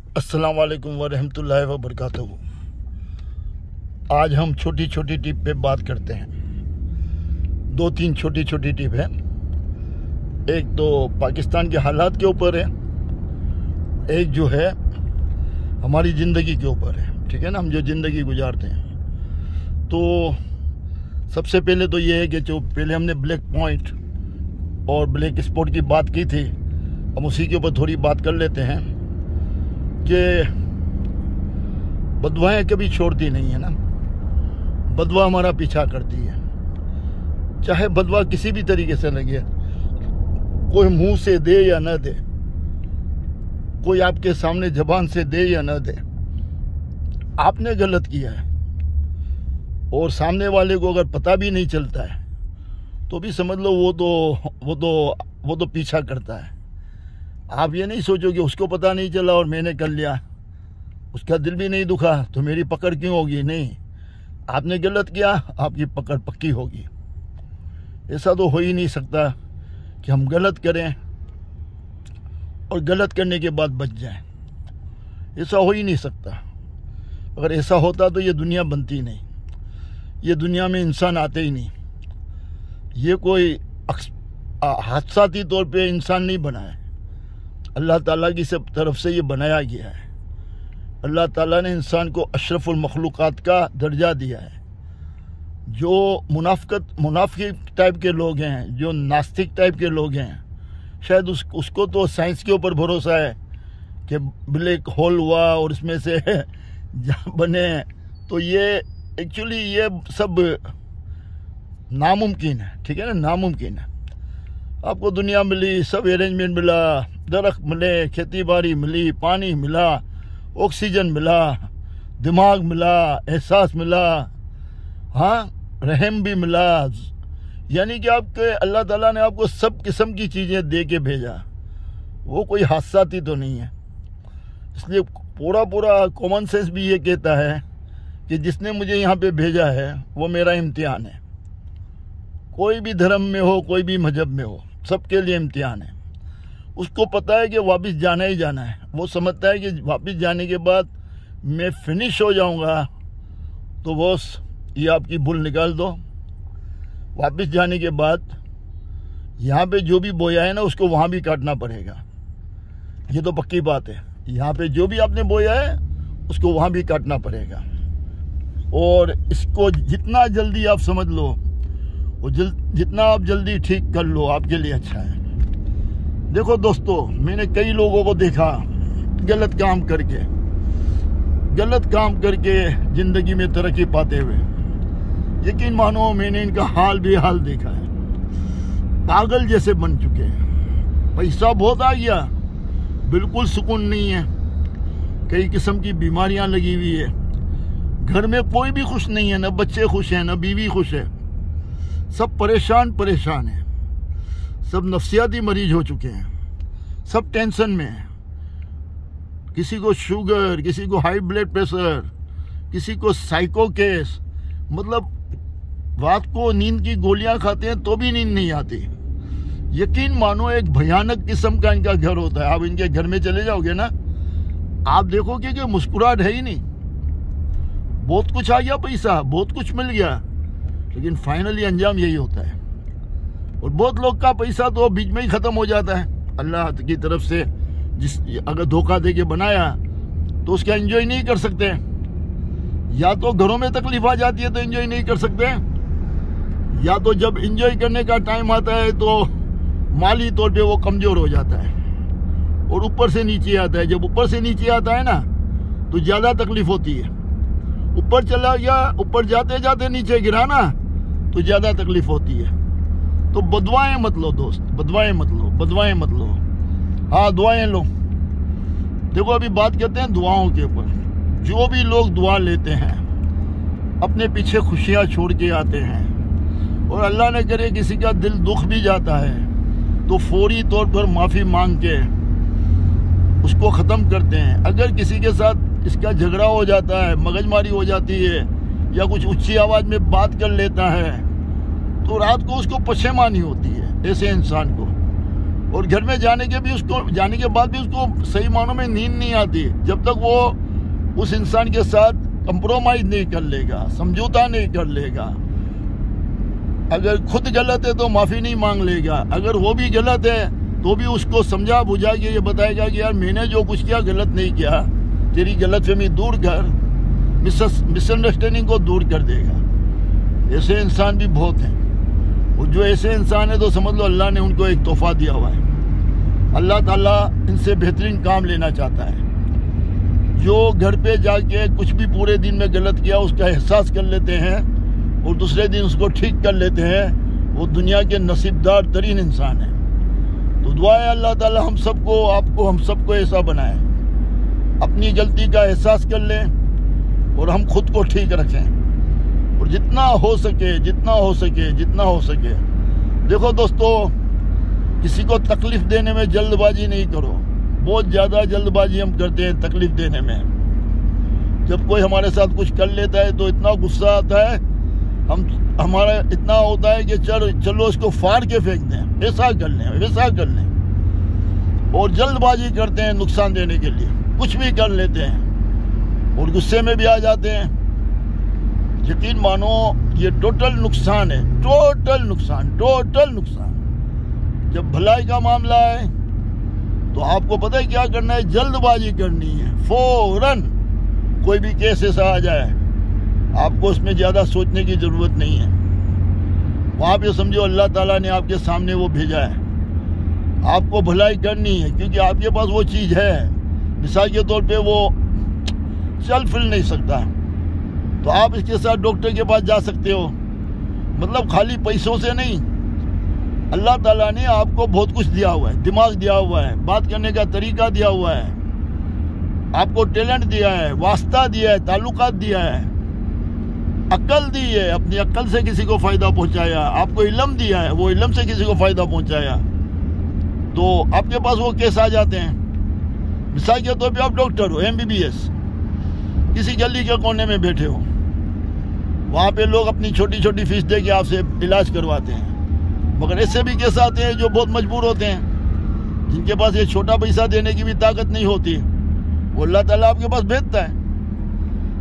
अस्सलाम वालेकुम वरहमतुल्लाहि वबरकातुहू। आज हम छोटी छोटी टिप पे बात करते हैं। दो तीन छोटी छोटी टिप है। एक तो पाकिस्तान के हालात के ऊपर है, एक जो है हमारी ज़िंदगी के ऊपर है। ठीक है ना, हम जो ज़िंदगी गुजारते हैं। तो सबसे पहले तो ये है कि जो पहले हमने ब्लैक पॉइंट और ब्लैक स्पॉट की बात की थी, हम उसी के ऊपर थोड़ी बात कर लेते हैं कि बदवाएं कभी छोड़ती नहीं है ना। बदवा हमारा पीछा करती है, चाहे बदवा किसी भी तरीके से लगे, कोई मुंह से दे या न दे, कोई आपके सामने जबान से दे या न दे, आपने गलत किया है और सामने वाले को अगर पता भी नहीं चलता है तो भी समझ लो वो तो पीछा करता है। आप ये नहीं सोचो कि उसको पता नहीं चला और मैंने कर लिया, उसका दिल भी नहीं दुखा तो मेरी पकड़ क्यों होगी। नहीं, आपने गलत किया, आपकी पकड़ पक्की होगी। ऐसा तो हो ही नहीं सकता कि हम गलत करें और गलत करने के बाद बच जाएं। ऐसा हो ही नहीं सकता। अगर ऐसा होता तो ये दुनिया बनती नहीं, ये दुनिया में इंसान आते ही नहीं। ये कोई हादसाती तौर पे इंसान नहीं बना है, अल्लाह ताला की सब तरफ से ये बनाया गया है। अल्लाह ताला ने इंसान को अशरफुल मखलूक़ात का दर्जा दिया है। जो मुनाफिक टाइप के लोग हैं, जो नास्तिक टाइप के लोग हैं, शायद उसको तो साइंस के ऊपर भरोसा है कि ब्लैक होल हुआ और इसमें से बने। तो ये एक्चुअली ये सब नामुमकिन है। ठीक है ना, नामुमकिन है। आपको दुनिया मिली, सब अरेंजमेंट मिला, दरख्त मिले, खेती बाड़ी मिली, पानी मिला, ऑक्सीजन मिला, दिमाग मिला, एहसास मिला, हाँ रहम भी मिला। यानी कि आपके अल्लाह ताला ने आपको सब किस्म की चीज़ें दे के भेजा। वो कोई हादसाती तो नहीं है। इसलिए पूरा कॉमन सेंस भी ये कहता है कि जिसने मुझे यहाँ पे भेजा है वो मेरा इम्तिहान है। कोई भी धर्म में हो, कोई भी मजहब में हो, सबके लिए इम्तिहान है। उसको पता है कि वापस जाना ही जाना है। वो समझता है कि वापस जाने के बाद मैं फिनिश हो जाऊंगा, तो बॉस ये आपकी भूल निकाल दो। वापस जाने के बाद यहाँ पे जो भी बोया है ना, उसको वहाँ भी काटना पड़ेगा। ये तो पक्की बात है। यहाँ पे जो भी आपने बोया है उसको वहाँ भी काटना पड़ेगा। और इसको जितना जल्दी आप समझ लो, वो जितना आप जल्दी ठीक कर लो, आपके लिए अच्छा है। देखो दोस्तों, मैंने कई लोगों को देखा गलत काम करके ज़िंदगी में तरक्की पाते हुए। यकीन मानो, मैंने इनका हाल बेहाल देखा है। पागल जैसे बन चुके हैं। पैसा बहुत आ गया, बिल्कुल सुकून नहीं है, कई किस्म की बीमारियां लगी हुई है, घर में कोई भी खुश नहीं है, ना बच्चे खुश हैं, ना बीवी खुश है, सब परेशान है, सब नफ्सियाती मरीज हो चुके हैं, सब टेंशन में है। किसी को शुगर, किसी को हाई ब्लड प्रेशर, किसी को साइको केस। मतलब रात को नींद की गोलियां खाते हैं तो भी नींद नहीं आती। यकीन मानो, एक भयानक किस्म का इनका घर होता है। आप इनके घर में चले जाओगे ना, आप देखोगे कि मुस्कुराहट है ही नहीं। बहुत कुछ आ गया, पैसा बहुत कुछ मिल गया, लेकिन फाइनली अंजाम यही होता है। और बहुत लोग का पैसा तो बीच में ही ख़त्म हो जाता है। अल्लाह की तरफ से अगर धोखा दे के बनाया तो उसका एंजॉय नहीं कर सकते। या तो घरों में तकलीफ आ जाती है तो एंजॉय नहीं कर सकते, या तो जब एंजॉय करने का टाइम आता है तो माली तौर पे वो कमज़ोर हो जाता है और ऊपर से नीचे आता है। जब ऊपर से नीचे आता है ना, तो ज़्यादा तकलीफ होती है। ऊपर चला गया, ऊपर जाते जाते नीचे गिरा ना, तो ज़्यादा तकलीफ होती है। तो बदवाएं मत लो दोस्त, बदवाएं मत लो। हाँ, दुआएं लो। देखो, अभी बात करते हैं दुआओं के ऊपर। जो भी लोग दुआ लेते हैं, अपने पीछे खुशियाँ छोड़ के आते हैं, और अल्लाह ने करे किसी का दिल दुख भी जाता है, तो फौरी तौर पर माफ़ी मांग के उसको ख़त्म करते हैं। अगर किसी के साथ इसका झगड़ा हो जाता है, मगजमारी हो जाती है, या कुछ ऊंची आवाज़ में बात कर लेता है, तो रात को उसको पछेमानी होती है। ऐसे इंसान को और घर में जाने के बाद भी उसको सही मानों में नींद नहीं आती जब तक वो उस इंसान के साथ कंप्रोमाइज नहीं कर लेगा, समझौता नहीं कर लेगा। अगर खुद गलत है तो माफी नहीं मांग लेगा, अगर वो भी गलत है तो भी उसको समझा बुझा के ये बताएगा कि यार मैंने जो कुछ किया गलत नहीं किया, तेरी गलतफहमी दूर कर, मिसअंडरस्टैंडिंग को दूर कर देगा। ऐसे इंसान भी बहुत हैं, और जो ऐसे इंसान है तो समझ लो अल्लाह ने उनको एक तोहफा दिया हुआ है। अल्लाह ताला इनसे बेहतरीन काम लेना चाहता है। जो घर पे जाके कुछ भी पूरे दिन में गलत किया उसका एहसास कर लेते हैं और दूसरे दिन उसको ठीक कर लेते हैं, वो दुनिया के नसीबदार तरीन इंसान है। तो दुआ है अल्लाह ताला हम सबको, आपको, हम सबको ऐसा बनाए, अपनी गलती का एहसास कर लें और हम खुद को ठीक रखें, और जितना हो सके देखो दोस्तों, किसी को तकलीफ देने में जल्दबाजी नहीं करो। बहुत ज़्यादा जल्दबाजी हम करते हैं तकलीफ देने में। जब कोई हमारे साथ कुछ कर लेता है तो इतना गुस्सा आता है, हमारा इतना होता है कि चलो इसको फाड़ के फेंक दें, ऐसा कर लें वैसा कर लें, और जल्दबाजी करते हैं नुकसान देने के लिए, कुछ भी कर लेते हैं और गुस्से में भी आ जाते हैं। यकीन मानो ये टोटल नुकसान है, टोटल नुकसान। जब भलाई का मामला है तो आपको पता है क्या करना है, जल्दबाजी करनी है। फौरन कोई भी केस ऐसा आ जाए, आपको उसमें ज़्यादा सोचने की ज़रूरत नहीं है। वहाँ पे समझो अल्लाह ताला ने आपके सामने वो भेजा है, आपको भलाई करनी है, क्योंकि आपके पास वो चीज़ है। मिसाल के तौर पे वो चल फिर नहीं सकता, तो आप इसके साथ डॉक्टर के पास जा सकते हो। मतलब खाली पैसों से नहीं, अल्लाह ताला ने आपको बहुत कुछ दिया हुआ है, दिमाग दिया हुआ है, बात करने का तरीका दिया हुआ है, आपको टैलेंट दिया है, वास्ता दिया है, ताल्लुकात दिया है, अक्ल दी है, अपनी अक्ल से किसी को फायदा पहुंचाया, आपको इल्म दिया है, वो इल्म से किसी को फायदा पहुंचाया, तो आपके पास वो केस आ जाते हैं। मिसाल के तौर पे आप डॉक्टर हो, MBBS, किसी गली के कोने में बैठे हो, वहाँ पे लोग अपनी छोटी छोटी फीस दे के आपसे इलाज करवाते हैं। मगर ऐसे भी केस आते हैं जो बहुत मजबूर होते हैं, जिनके पास ये छोटा पैसा देने की भी ताकत नहीं होती, वो अल्लाह ताला आपके पास भेजता है।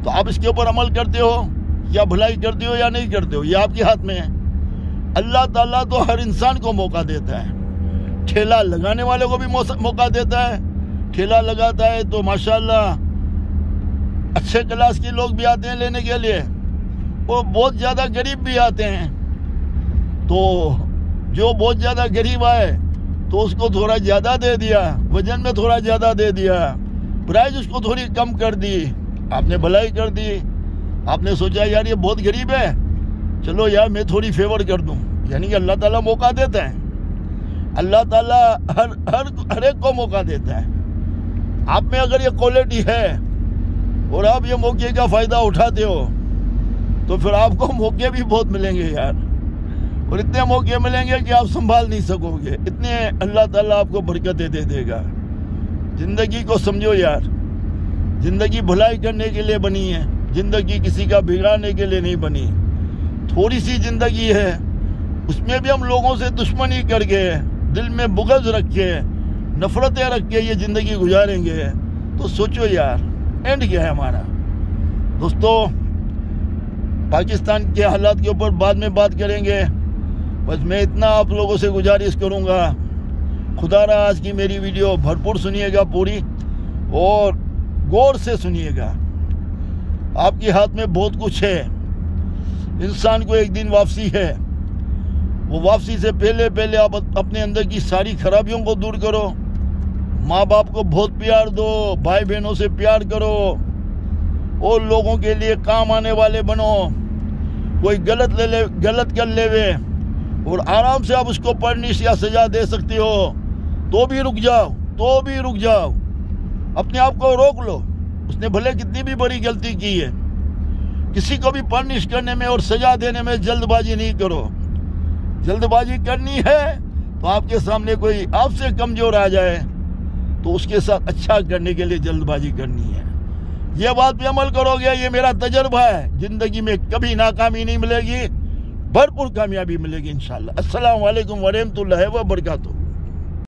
तो आप इसके ऊपर अमल करते हो या भलाई करते हो या नहीं करते हो, ये आपके हाथ में है। अल्लाह ताला तो हर इंसान को मौका देता है, ठेला लगाने वाले को भी मौका देता है। ठेला लगाता है तो माशाल्लाह अच्छे क्लास के लोग भी आते हैं लेने के लिए, और बहुत ज़्यादा गरीब भी आते हैं। तो जो बहुत ज़्यादा गरीब आए तो उसको थोड़ा ज़्यादा दे दिया, वजन में थोड़ा ज़्यादा दे दिया, प्राइस उसको थोड़ी कम कर दी, आपने भलाई कर दी। आपने सोचा यार ये बहुत गरीब है, चलो यार मैं थोड़ी फेवर कर दूं। यानी कि अल्लाह ताला मौका देता है, अल्लाह ताला हर एक को मौका देता है। आप में अगर ये क्वालिटी है और आप ये मौके का फ़ायदा उठाते हो तो फिर आपको मौके भी बहुत मिलेंगे यार, और इतने मौके मिलेंगे कि आप संभाल नहीं सकोगे, इतने अल्लाह ताला आपको बरकतें दे देगा। ज़िंदगी को समझो यार, ज़िंदगी भलाई करने के लिए बनी है, ज़िंदगी किसी का बिगाड़ने के लिए नहीं बनी। थोड़ी सी ज़िंदगी है, उसमें भी हम लोगों से दुश्मनी करके, दिल में बुग़्ज़ रख के, नफ़रतें रख के ये ज़िंदगी गुजारेंगे तो सोचो यार एंड क्या है हमारा। दोस्तों, पाकिस्तान के हालात के ऊपर बाद में बात करेंगे। बस मैं इतना आप लोगों से गुजारिश करूंगा, खुदारा आज की मेरी वीडियो भरपूर सुनिएगा पूरी, और गौर से सुनिएगा। आपके हाथ में बहुत कुछ है, इंसान को एक दिन वापसी है, वो वापसी से पहले आप अपने अंदर की सारी खराबियों को दूर करो। माँ बाप को बहुत प्यार दो, भाई बहनों से प्यार करो, और लोगों के लिए काम आने वाले बनो। कोई गलत कर लेवे और आराम से आप उसको पनिश या सजा दे सकते हो, तो भी रुक जाओ, अपने आप को रोक लो। उसने भले कितनी भी बड़ी गलती की है, किसी को भी पनिश करने में और सजा देने में जल्दबाजी नहीं करो। जल्दबाजी करनी है तो आपके सामने कोई आपसे कमजोर आ जाए तो उसके साथ अच्छा करने के लिए जल्दबाजी करनी है। ये बात पे अमल करोगे, ये मेरा तजर्बा है, जिंदगी में कभी नाकामी नहीं मिलेगी, भरपूर कामयाबी मिलेगी इंशाल्लाह। अस्सलाम वालेकुम व रहमतुल्लाहि व बरकातुहू।